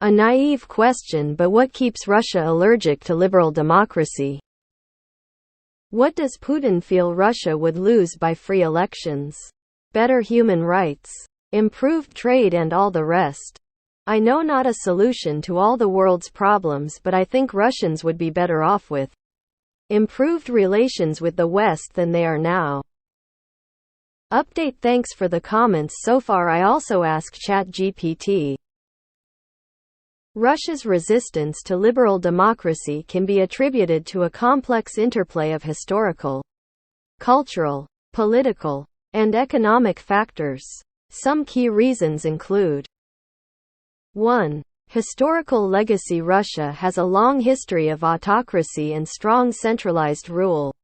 A naive question, but what keeps Russia allergic to liberal democracy? What does Putin feel Russia would lose by free elections? Better human rights, improved trade, and all the rest. I know not a solution to all the world's problems, but I think Russians would be better off with improved relations with the West than they are now. Update. Thanks for the comments so far. I also asked ChatGPT. Russia's resistance to liberal democracy can be attributed to a complex interplay of historical, cultural, political, and economic factors. Some key reasons include: 1. Historical legacy. Russia has a long history of autocracy and strong centralized rule,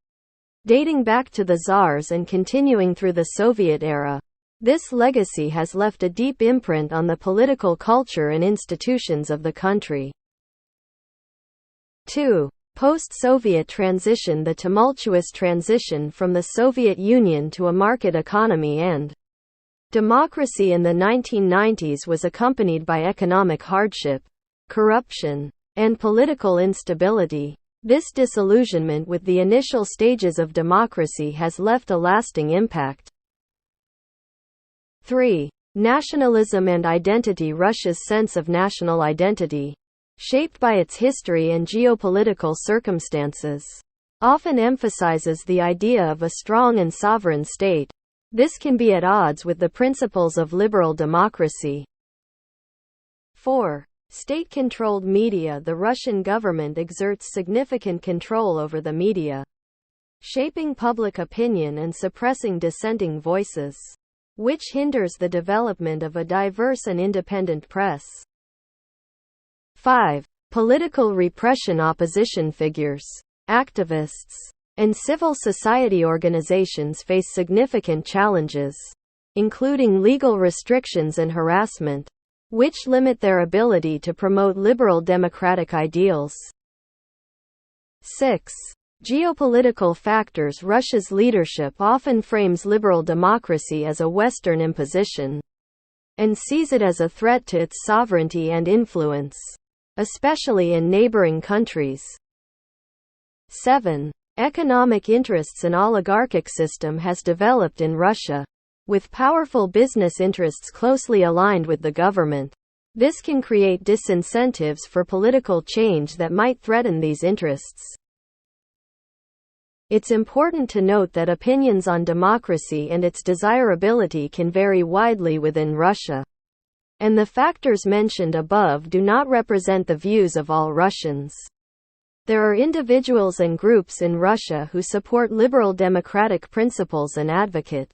dating back to the Tsars and continuing through the Soviet era. This legacy has left a deep imprint on the political culture and institutions of the country. 2. Post-Soviet transition. The tumultuous transition from the Soviet Union to a market economy and democracy in the 1990s was accompanied by economic hardship, corruption, and political instability. This disillusionment with the initial stages of democracy has left a lasting impact. 3. Nationalism and identity. Russia's sense of national identity, shaped by its history and geopolitical circumstances, often emphasizes the idea of a strong and sovereign state. This can be at odds with the principles of liberal democracy. 4. State-controlled media. The Russian government exerts significant control over the media, shaping public opinion and suppressing dissenting voices, which hinders the development of a diverse and independent press. 5. Political repression. Opposition figures, activists, and civil society organizations face significant challenges, including legal restrictions and harassment, which limit their ability to promote liberal democratic ideals. 6. Geopolitical factors. Russia's leadership often frames liberal democracy as a Western imposition, and sees it as a threat to its sovereignty and influence, especially in neighboring countries. 7. Economic interests. An oligarchic system has developed in Russia, with powerful business interests closely aligned with the government. This can create disincentives for political change that might threaten these interests. It's important to note that opinions on democracy and its desirability can vary widely within Russia, and the factors mentioned above do not represent the views of all Russians. There are individuals and groups in Russia who support liberal democratic principles and advocate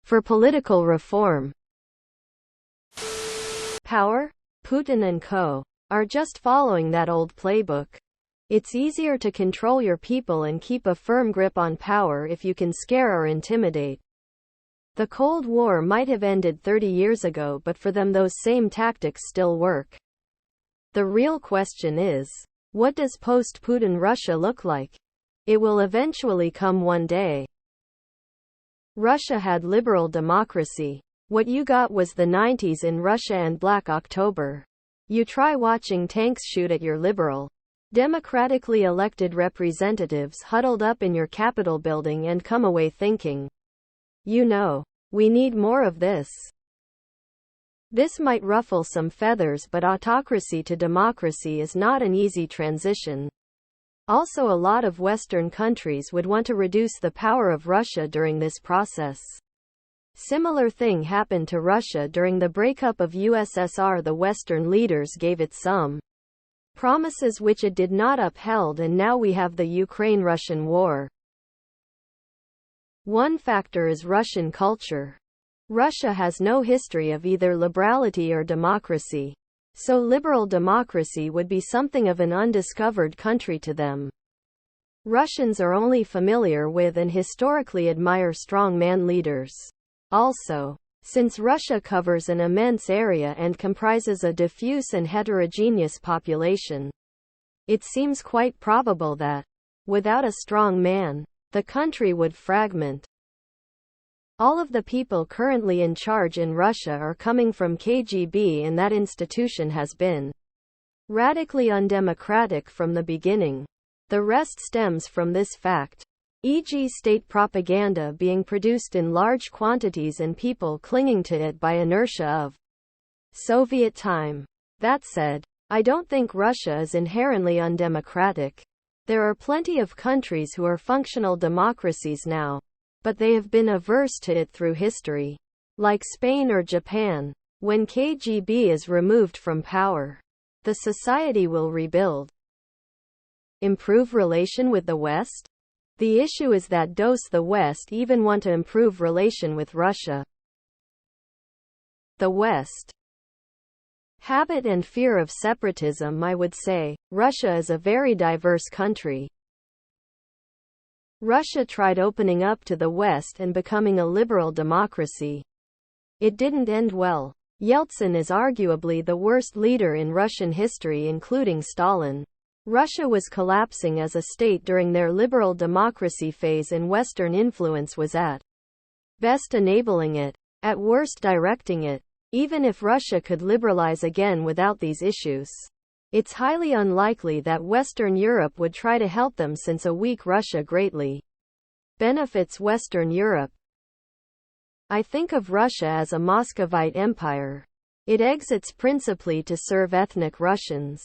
for political reform. Power? Putin and co. are just following that old playbook. It's easier to control your people and keep a firm grip on power if you can scare or intimidate. The Cold War might have ended 30 years ago, but for them those same tactics still work. The real question is, what does post-Putin Russia look like? It will eventually come one day. Russia had liberal democracy. What you got was the 90s in Russia and Black October. You try watching tanks shoot at your liberal, democratically elected representatives huddled up in your Capitol building and come away thinking, we need more of this. This might ruffle some feathers, but autocracy to democracy is not an easy transition. Also, a lot of Western countries would want to reduce the power of Russia during this process. Similar thing happened to Russia during the breakup of USSR. The Western leaders gave it some promises which it did not upheld, and now we have the Ukraine-Russian war. One factor is Russian culture. Russia has no history of either liberality or democracy, so liberal democracy would be something of an undiscovered country to them. Russians are only familiar with and historically admire strongman leaders. Also, since Russia covers an immense area and comprises a diffuse and heterogeneous population, it seems quite probable that, without a strong man, the country would fragment. All of the people currently in charge in Russia are coming from KGB, and that institution has been radically undemocratic from the beginning. The rest stems from this fact, e.g., state propaganda being produced in large quantities and people clinging to it by inertia of Soviet time. That said, I don't think Russia is inherently undemocratic. There are plenty of countries who are functional democracies now, but they have been averse to it through history. Like Spain or Japan. When KGB is removed from power, the society will rebuild. Improve relation with the West? The issue is that does the West even want to improve relation with Russia? The West. Habit and fear of separatism. I would say, Russia is a very diverse country. Russia tried opening up to the West and becoming a liberal democracy. It didn't end well. Yeltsin is arguably the worst leader in Russian history, including Stalin. Russia was collapsing as a state during their liberal democracy phase, and Western influence was at best enabling it, at worst directing it. Even if Russia could liberalize again without these issues, it's highly unlikely that Western Europe would try to help them, since a weak Russia greatly benefits Western Europe. I think of Russia as a Muscovite empire. It exits principally to serve ethnic Russians,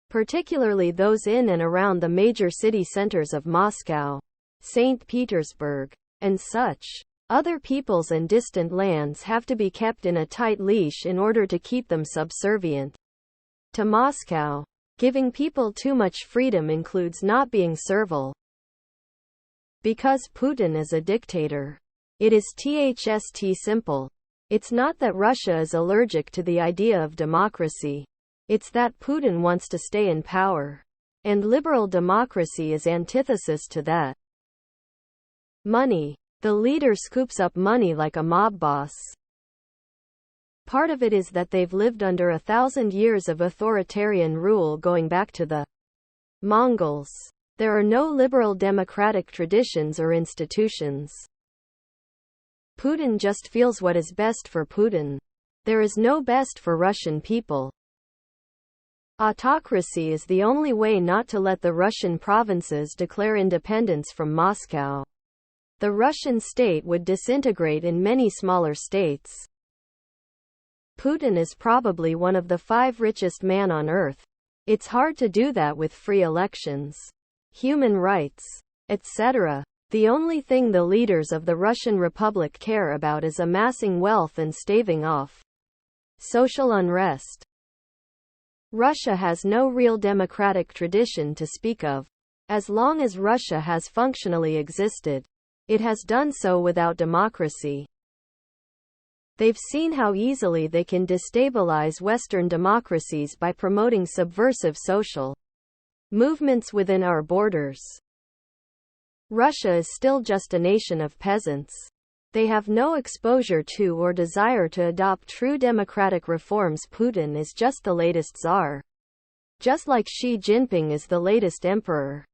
particularly those in and around the major city centers of Moscow, St. Petersburg, and such. Other peoples and distant lands have to be kept in a tight leash in order to keep them subservient to Moscow. Giving people too much freedom includes not being servile. Because Putin is a dictator. It is tht simple. It's not that Russia is allergic to the idea of democracy. It's that Putin wants to stay in power. And liberal democracy is antithesis to that. Money. The leader scoops up money like a mob boss. Part of it is that they've lived under 1,000 years of authoritarian rule going back to the Mongols. There are no liberal democratic traditions or institutions. Putin just feels what is best for Putin. There is no best for Russian people. Autocracy is the only way not to let the Russian provinces declare independence from Moscow. The Russian state would disintegrate in many smaller states. Putin is probably one of the 5 richest men on earth. It's hard to do that with free elections, human rights, etc. The only thing the leaders of the Russian Republic care about is amassing wealth and staving off social unrest. Russia has no real democratic tradition to speak of. As long as Russia has functionally existed, it has done so without democracy. They've seen how easily they can destabilize Western democracies by promoting subversive social movements within our borders. Russia is still just a nation of peasants. They have no exposure to or desire to adopt true democratic reforms. Putin is just the latest czar. Just like Xi Jinping is the latest emperor.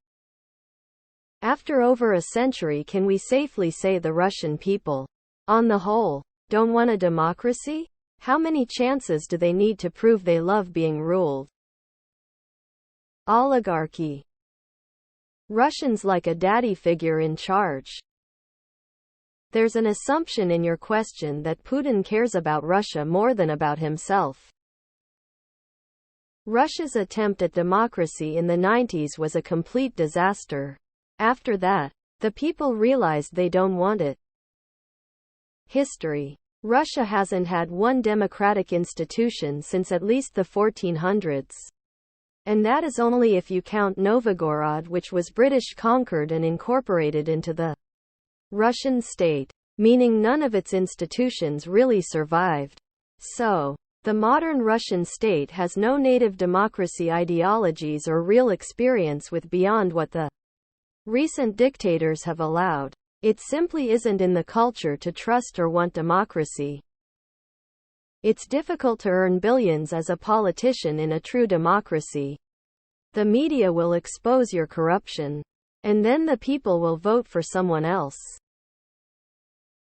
After over a century, can we safely say the Russian people, on the whole, don't want a democracy? How many chances do they need to prove they love being ruled? Oligarchy. Russians like a daddy figure in charge. There's an assumption in your question that Putin cares about Russia more than about himself. Russia's attempt at democracy in the 90s was a complete disaster. After that, the people realized they don't want it. History. Russia hasn't had one democratic institution since at least the 1400s. And that is only if you count Novgorod, which was British conquered and incorporated into the Russian state, meaning none of its institutions really survived. So, the modern Russian state has no native democracy ideologies or real experience with beyond what the recent dictators have allowed. It simply isn't in the culture to trust or want democracy. It's difficult to earn billions as a politician in a true democracy. The media will expose your corruption, and then the people will vote for someone else.